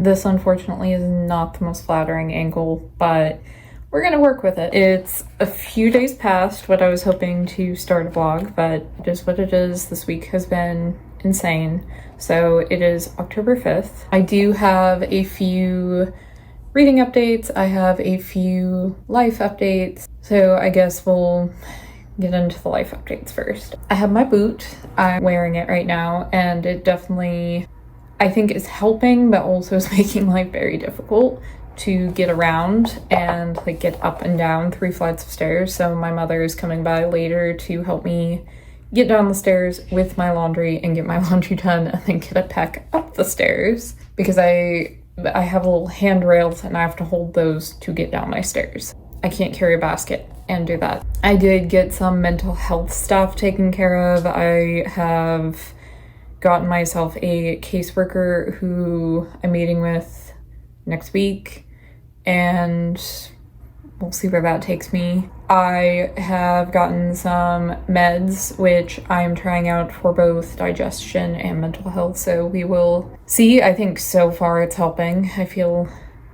This unfortunately is not the most flattering angle, but we're gonna work with it. It's a few days past what I was hoping to start a vlog, but it is what it is. This week has been insane. So it is October 5th. I do have a few reading updates. I have a few life updates. So I guess we'll get into the life updates first. I have my boot. I'm wearing it right now, and it definitely, I think, is helping, but also is making life very difficult to get around and like get up and down 3 flights of stairs. So my mother is coming by later to help me get down the stairs with my laundry and get my laundry done, and then get it back up the stairs because I have little handrails and I have to hold those to get down my stairs. I can't carry a basket and do that. I did get some mental health stuff taken care of. I have gotten myself a caseworker who I'm meeting with next week, and we'll see where that takes me. I have gotten some meds, which I'm trying out for both digestion and mental health, so we will see. I think so far it's helping. I feel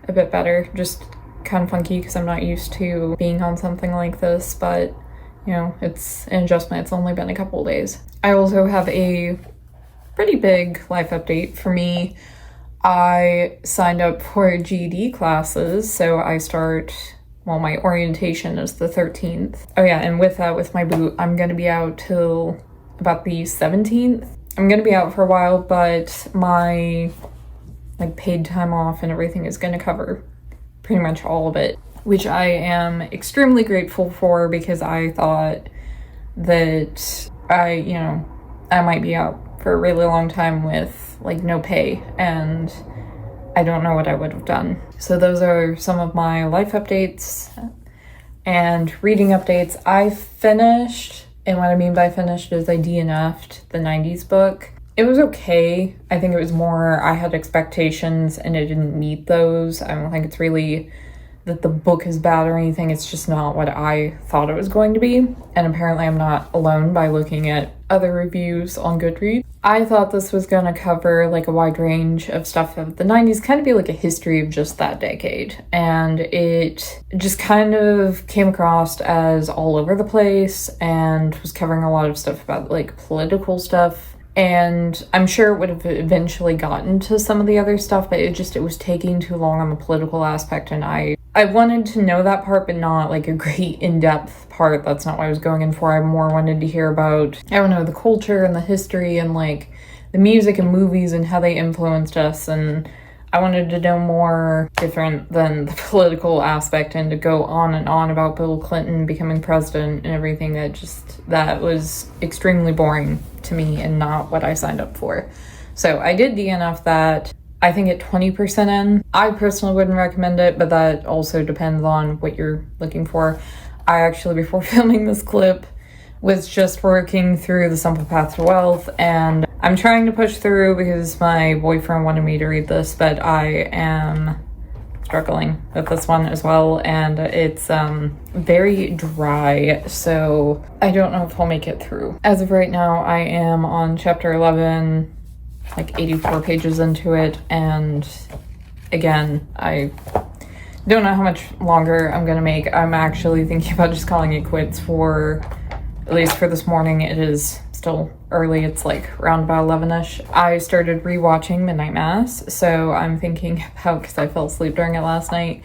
a bit better, just kind of funky because I'm not used to being on something like this, but you know, it's an adjustment. It's only been a couple of days. I also have a pretty big life update for me. I signed up for GED classes, so I start, well, my orientation is the 13th. Oh yeah, and with that, with my boot, I'm gonna be out till about the 17th. I'm gonna be out for a while, but my like paid time off and everything is gonna cover pretty much all of it, which I am extremely grateful for, because I thought that I might be out for a really long time with like no pay, and I don't know what I would have done. So those are some of my life updates and reading updates. I finished, and what I mean by finished is I DNFed the 90s book. It was okay. I think it was more I had expectations and it didn't meet those. I don't think it's really that the book is bad or anything. It's just not what I thought it was going to be. And apparently I'm not alone by looking at other reviews on Goodreads. I thought this was going to cover like a wide range of stuff of the 90s, kind of be like a history of just that decade. And it just kind of came across as all over the place and was covering a lot of stuff about like political stuff. And I'm sure it would have eventually gotten to some of the other stuff, but it was taking too long on the political aspect, and I wanted to know that part, but not like a great in-depth part. That's not what I was going in for. I more wanted to hear about, I don't know, the culture and the history and like the music and movies and how they influenced us, and I wanted to know more different than the political aspect, and to go on and on about Bill Clinton becoming president and everything. That was extremely boring to me and not what I signed up for. So I did DNF that, I think at 20% in. I personally wouldn't recommend it, but that also depends on what you're looking for. I actually, before filming this clip, was just working through The Simple Path to Wealth, and I'm trying to push through because my boyfriend wanted me to read this, but I am struggling with this one as well, and it's very dry, so I don't know if I'll make it through. As of right now, I am on chapter 11, like 84 pages into it, and again, I don't know how much longer I'm gonna make. I'm actually thinking about just calling it quits for, at least for this morning. It is still early. It's like around about 11ish. I started rewatching Midnight Mass, so I'm thinking about, because I fell asleep during it last night,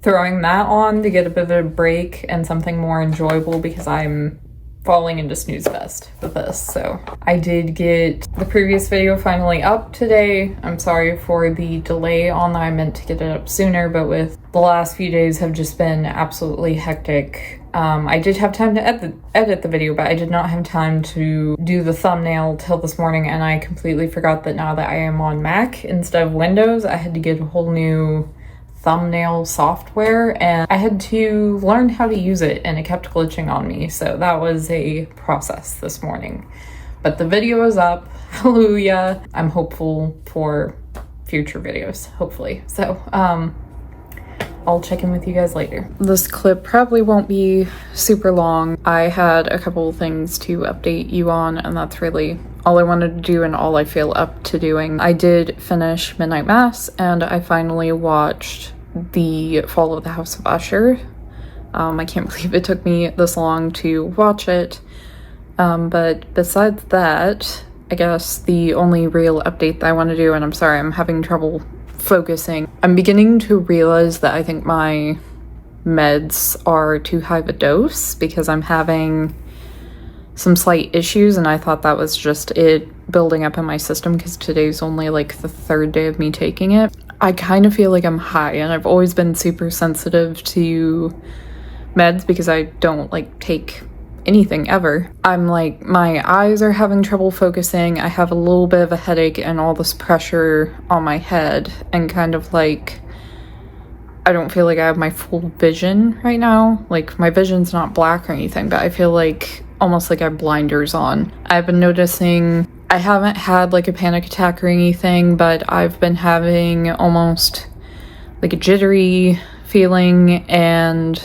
throwing that on to get a bit of a break and something more enjoyable, because I'm falling into snooze fest with this. So I did get the previous video finally up today. I'm sorry for the delay on that. I meant to get it up sooner, but with the last few days have just been absolutely hectic. I did have time to edit the video, but I did not have time to do the thumbnail till this morning, and I completely forgot that now that I am on Mac instead of Windows, I had to get a whole new thumbnail software, and I had to learn how to use it, and it kept glitching on me. So that was a process this morning. But the video is up. Hallelujah. I'm hopeful for future videos, hopefully. So, I'll check in with you guys later. This clip probably won't be super long. I had a couple things to update you on, and that's really all I wanted to do and all I feel up to doing. I did finish Midnight Mass, and I finally watched The Fall of the House of Usher. I can't believe it took me this long to watch it. But besides that, I guess the only real update that I want to do, and I'm sorry, I'm having trouble focusing. I'm beginning to realize that I think my meds are too high of a dose because I'm having some slight issues, and I thought that was just it building up in my system because today's only like the 3rd day of me taking it. I kind of feel like I'm high, and I've always been super sensitive to meds because I don't like take anything ever. I'm like, my eyes are having trouble focusing, I have a little bit of a headache and all this pressure on my head, and kind of like I don't feel like I have my full vision right now. Like, my vision's not black or anything, but I feel like almost like I have blinders on. I've been noticing I haven't had like a panic attack or anything, but I've been having almost like a jittery feeling and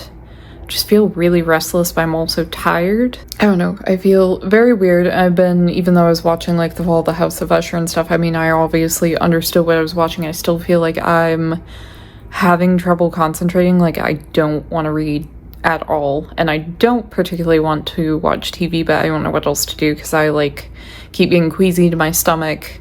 just feel really restless, but I'm also tired. I don't know, I feel very weird. Even though I was watching like The Fall of the House of Usher and stuff, I mean, I obviously understood what I was watching. I still feel like I'm having trouble concentrating. Like, I don't want to read at all, and I don't particularly want to watch TV, but I don't know what else to do because I like keep getting queasy to my stomach,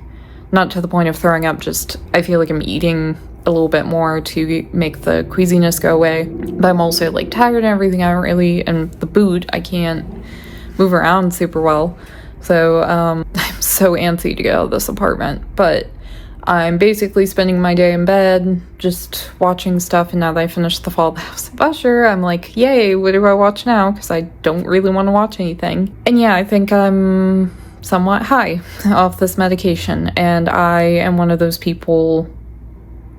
not to the point of throwing up, just I feel like I'm eating a little bit more to make the queasiness go away, but I'm also like tired and everything. And the boot, I can't move around super well, so I'm so antsy to get out of this apartment. But I'm basically spending my day in bed, just watching stuff, and now that I finished The Fall of the House of Usher, I'm like, yay, what do I watch now? Because I don't really want to watch anything. And yeah, I think I'm somewhat high off this medication, and I am one of those people,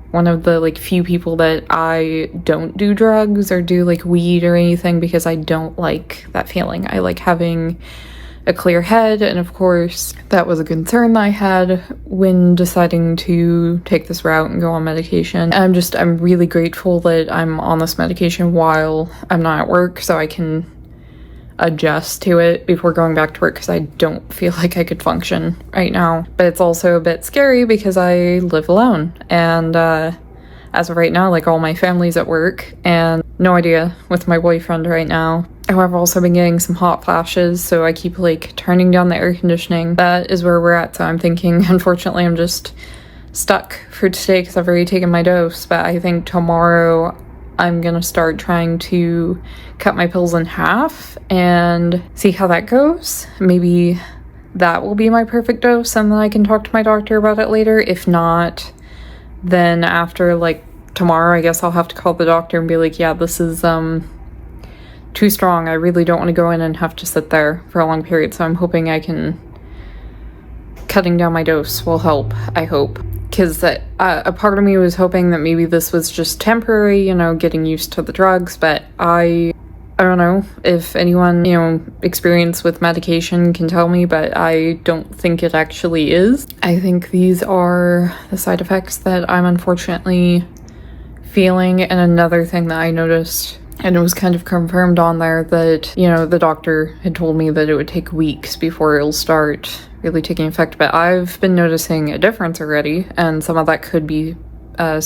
one of the like few people that I don't do drugs or do like weed or anything because I don't like that feeling. I like having a clear head, and of course that was a concern that I had when deciding to take this route and go on medication. I'm really grateful that I'm on this medication while I'm not at work, so I can adjust to it before going back to work, because I don't feel like I could function right now. But it's also a bit scary because I live alone, and as of right now, like, all my family's at work, and no idea with my boyfriend right now. I've also been getting some hot flashes, so I keep like turning down the air conditioning. That is where we're at, so I'm thinking, unfortunately, I'm just stuck for today because I've already taken my dose, but I think tomorrow I'm gonna start trying to cut my pills in half and see how that goes. Maybe that will be my perfect dose, and then I can talk to my doctor about it later. If not, then after like tomorrow, I guess I'll have to call the doctor and be like, yeah, this is too strong. I really don't want to go in and have to sit there for a long period, so I'm hoping cutting down my dose will help, I hope. Because a part of me was hoping that maybe this was just temporary, you know, getting used to the drugs, but I don't know if anyone, you know, experienced with medication can tell me, but I don't think it actually is. I think these are the side effects that I'm unfortunately feeling. And another thing that I noticed, and it was kind of confirmed on there, that, you know, the doctor had told me that it would take weeks before it'll start really taking effect, but I've been noticing a difference already, and some of that could be, you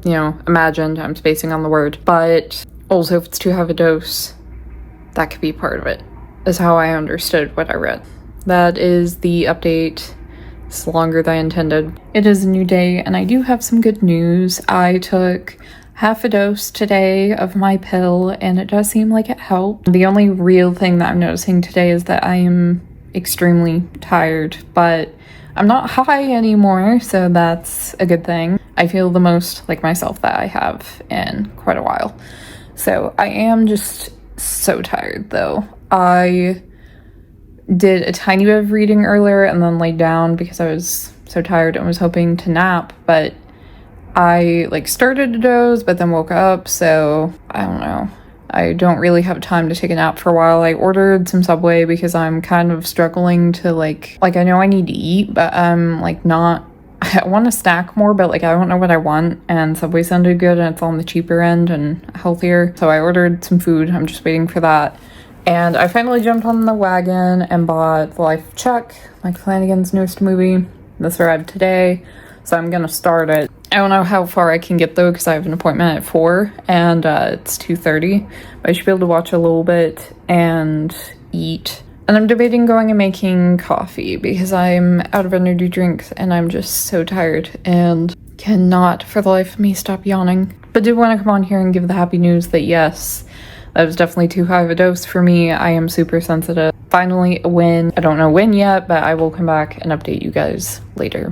know, imagined. I'm spacing on the word, but also if it's too high of a dose, that could be part of it, is how I understood what I read. That is the update. It's longer than I intended. It is a new day, and I do have some good news. I took half a dose today of my pill, and it does seem like it helped. The only real thing that I'm noticing today is that I am extremely tired, but I'm not high anymore, so that's a good thing. I feel the most like myself that I have in quite a while. So I am just so tired, though. I did a tiny bit of reading earlier and then laid down because I was so tired and was hoping to nap, but I like started to doze but then woke up, so I don't know. I don't really have time to take a nap for a while. I ordered some Subway because I'm kind of struggling to like I know I need to eat, but I'm like not, I want to snack more, but like I don't know what I want, and Subway sounded good and it's on the cheaper end and healthier, so I ordered some food. I'm just waiting for that. And I finally jumped on the wagon and bought The Life of Chuck, Mike Flanagan's newest movie. This arrived today, so I'm gonna start it. I don't know how far I can get though, because I have an appointment at 4 and it's 2:30. But I should be able to watch a little bit and eat. And I'm debating going and making coffee because I'm out of energy drinks and I'm just so tired and cannot for the life of me stop yawning. But did want to come on here and give the happy news that yes, that was definitely too high of a dose for me. I am super sensitive. Finally a win. I don't know when yet, but I will come back and update you guys later.